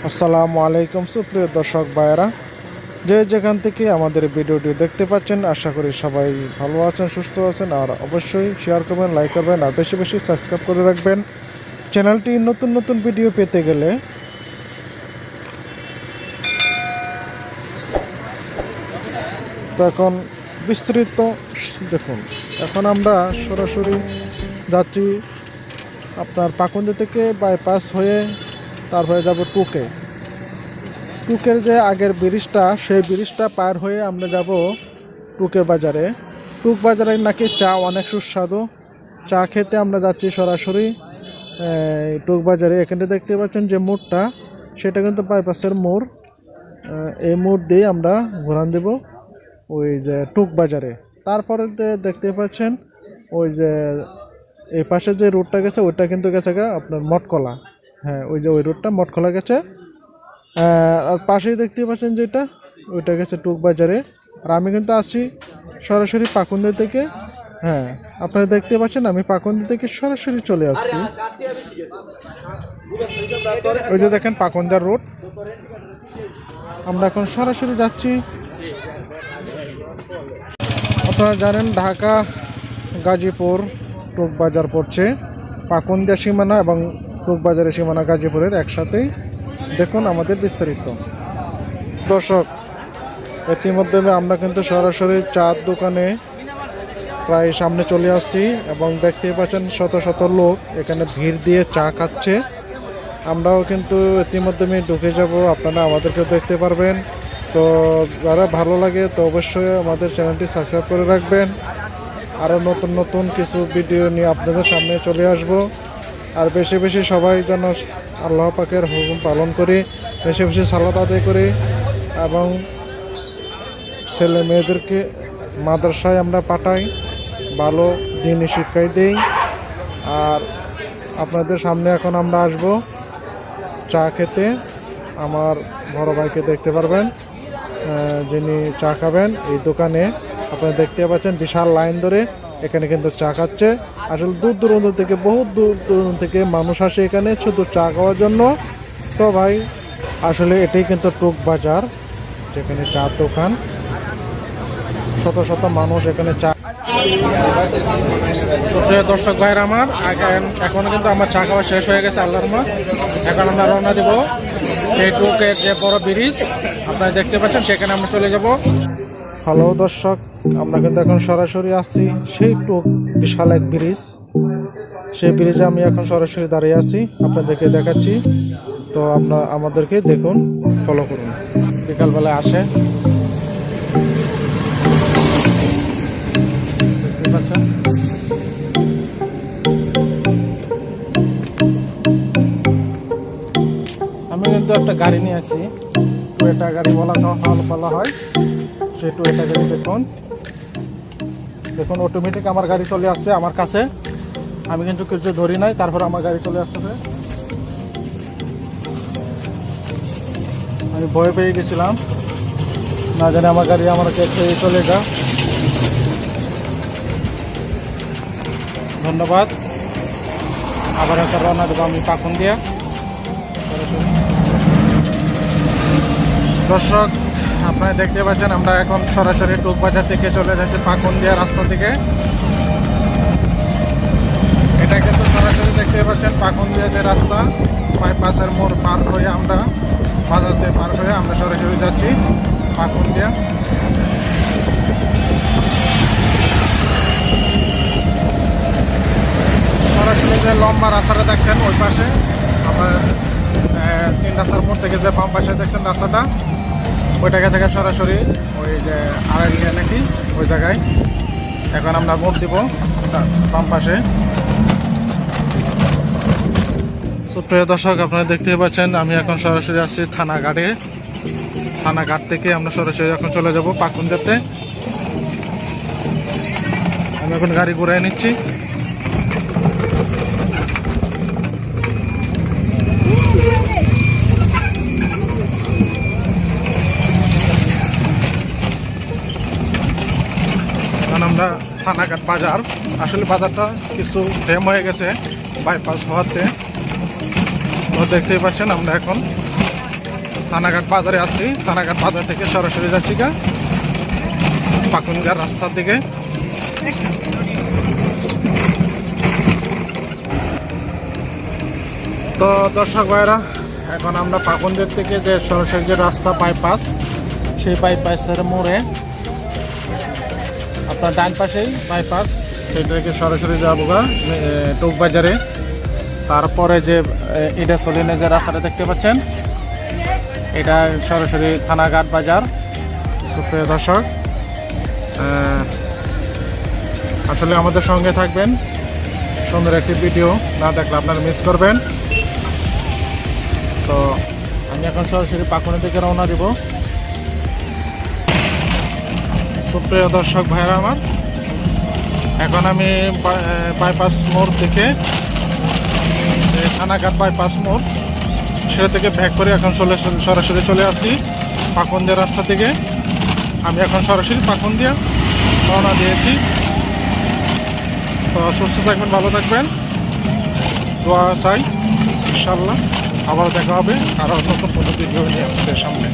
আসসালামু আলাইকুম সুপ্রিয় দর্শক ভাইয়েরা, যে যেখান থেকে আমাদের ভিডিওটি দেখতে পাচ্ছেন আশা করি সবাই ভালো আছেন, সুস্থ আছেন। আর অবশ্যই শেয়ার করবেন, লাইক করবেন আর বেশি বেশি সাবস্ক্রাইব করে রাখবেন চ্যানেলটি। নতুন নতুন ভিডিও পেতে গেলে তো এখন বিস্তারিত দেখুন। এখন আমরা সরাসরি যাচ্ছি আপনার পাকুন্দি থেকে বাইপাস হয়ে, তারপরে যাব টুকের যে আগের ব্রিজটা, সেই ব্রিজটা পার হয়ে আমরা যাব টুকে বাজারে। টুক বাজারে নাকি চা অনেক সুস্বাদু। চা খেতে আমরা যাচ্ছি সরাসরি টুক বাজারে। এখানে দেখতে পাচ্ছেন যে মোড়টা, সেটা কিন্তু বাইপাসের মোড়। এই মোড় দিয়ে আমরা ঘোরান দেব ওই যে টুক বাজারে। তারপরে দেখতে পাচ্ছেন ওই যে এই পাশে যে রোডটা গেছে, ওইটা কিন্তু গেছে আপনার মঠকলা। হ্যাঁ, ওই যে ওই রোডটা মঠকলা গেছে। আর পাশেই দেখতে পাচ্ছেন যেটা, ওইটা গেছে টুক বাজারে। আর আমি কিন্তু আসছি সরাসরি পাকুন্দি থেকে। হ্যাঁ, আপনারা দেখতে পাচ্ছেন আমি পাকুন্দি থেকে সরাসরি চলে আসছি। ওই যে দেখেন পাকুন্দার রোড। আমরা এখন সরাসরি যাচ্ছি। আপনারা জানেন ঢাকা গাজীপুর টুক বাজার পড়ছে পাকুন্দিয়া সীমানা এবং টুক বাজারের সীমানা গাজীপুরের একসাথেই। দেখুন আমাদের বিস্তারিত। দর্শক, ইতিমধ্যে আমরা কিন্তু সরাসরি চার দোকানে প্রায় সামনে চলে আসছি এবং দেখতেই পাচ্ছেন শত শত লোক এখানে ভিড় দিয়ে চা খাচ্ছে। আমরাও কিন্তু ইতিমধ্যে ঢুকে যাব, আপনারা আমাদেরকে দেখতে পারবেন। তো যারা ভালো লাগে তো অবশ্যই আমাদের চ্যানেলটি সাবস্ক্রাইব করে রাখবেন। আরও নতুন নতুন কিছু ভিডিও নিয়ে আপনাদের সামনে চলে আসব। আর বেশি বেশি সবাই যেন আল্লাহ পাকের হুকুম পালন করি, বেশি বেশি সালাত আদায় করি এবং ছেলে মেয়েদেরকে মাদ্রাসায় আমরা পাঠাই, ভালো দিনই শিক্ষাই দেই। আর আপনাদের সামনে এখন আমরা আসব চা খেতে। আমার বড় ভাইকে দেখতে পারবেন, যিনি চা খাবেন এই দোকানে। আপনারা দেখতে পাচ্ছেন বিশাল লাইন ধরে এখানে কিন্তু চা খাচ্ছে। আসলে দূর দূরান্ত থেকে, বহুত দূর দূরান্ত থেকে মানুষ আসে এখানে শুধু চা খাওয়ার জন্য। তো ভাই আসলে এটাই কিন্তু টুক বাজার, যেখানে চা দোকান, শত শত মানুষ এখানে চা। সুপ্রিয় দর্শক ভাইয়ের আমার, এখন কিন্তু আমার চা খাওয়া শেষ হয়ে গেছে আল্লাহর রহমত। এখন আমরা রওনা দেব সেই টুকের যে বড় ব্রিজ আপনারা দেখতে পাচ্ছেন, সেখানে আমরা চলে যাব। হ্যালো দর্শক, আমরা কিন্তু এখন সরাসরি আসছি সেই টুক বিশাল এক ব্রিজ। সেই ব্রিজে আমি এখন সরাসরি দাঁড়িয়ে আছি, আপনাদেরকে দেখাচ্ছি। তো আপনারা আমাদেরকে দেখুন, ফলো করুন। বিকালবেলায় আসে, দেখতে পাচ্ছেন। আমি কিন্তু একটা গাড়ি নিয়ে আছি, টুয়েটা গাড়ি বলা হয়। সেই টুয়েটা গাড়ি দেখুন, অটোমেটিক আমার গাড়ি চলে আসছে আমার কাছে। আমি কিন্তু কিছু ধরি নাই, তারপর আমার গাড়ি চলে আসতেছে। আমি ভয় পেয়ে গেছিলাম, না জানি আমার গাড়ি আমার খেয়ে চলে যা। ধন্যবাদ। আবার একটা রওনা দেবো আমি পাকুন্দিয়া। দর্শক, আপনারা দেখতে পাচ্ছেন আমরা এখন সরাসরি টুক বাজার থেকে চলে যাচ্ছি পাকুন্দিয়া রাস্তা থেকে। এটা কিন্তু সরাসরি দেখতে পাচ্ছেন পাকুন্দিয়া যে রাস্তা, বাইপাসের মোড় পার হয়ে আমরা বাজার দিয়ে পার হয়ে আমরা সরাসরি যাচ্ছি পাকুন্দিয়া। সরাসরি যে লম্বা রাস্তাটা দেখছেন ওই পাশে, আপনার 3 রাস্তার মোড় থেকে যে বাম পাশে দেখছেন রাস্তাটা, ওইটাকে থেকে সরাসরি ওই যে আড়াইলিয়া নাকি ওই জায়গায় এখন আমরা মোড় দিব বাম পাশে। সুপ্রিয় দর্শক, আপনারা দেখতে পাচ্ছেন আমি এখন সরাসরি আসছি থানাঘাট থেকে আমরা সরাসরি এখন চলে যাব পাকুন্দিয়াতে। আমি এখন গাড়ি ঘুরাই নিচ্ছি। আমরা থানাঘাট বাজার, আসলে বাজারটা কিছু ড্যাম হয়ে গেছে বাইপাস হওয়াতে। তো দেখতেই পাচ্ছেন আমরা এখন থানাঘাট বাজারে আছি। থানাঘাট বাজার থেকে সরাসরি যাচ্ছি গা পাকুনগার রাস্তার দিকে। তো দর্শক ভাইরা, এখন আমরা পাকুনদের থেকে যে সরাসরি যে রাস্তা বাইপাস, সেই বাইপাসের মোড়ে আপনার ডান পাশেই বাইপাস, সেটা থেকে সরাসরি যাবো গা টুকবাজারে। তারপরে যে ইডা সলিনে যে রাস্তাটা দেখতে পাচ্ছেন, এটা সরাসরি থানাঘাট বাজার। সুপ্রিয় দর্শক, আসলে আমাদের সঙ্গে থাকবেন, সুন্দর একটি ভিডিও না দেখলে আপনারা মিস করবেন। তো আমি এখন সরাসরি পাকুনের দিকে রওনা দিব। সুপ্রিয় দর্শক ভাইরা আমার, এখন আমি বাইপাস মোড় থেকে, থানাঘাট বাইপাস মোড়, সেটা থেকে ব্যাক করে এখন সরাসরি চলে আসছি পাকুন্দিয়া রাস্তা থেকে। আমি এখন সরাসরি পাকুন্দিয়া রওনা দিয়েছি। তো সুস্থ থাকবেন, ভালো থাকবেন, দোয়া চাই। ইনশাল্লাহ আবার দেখা হবে আরও নতুন কোনো ভিডিও নিয়ে আপনাদের সামনে।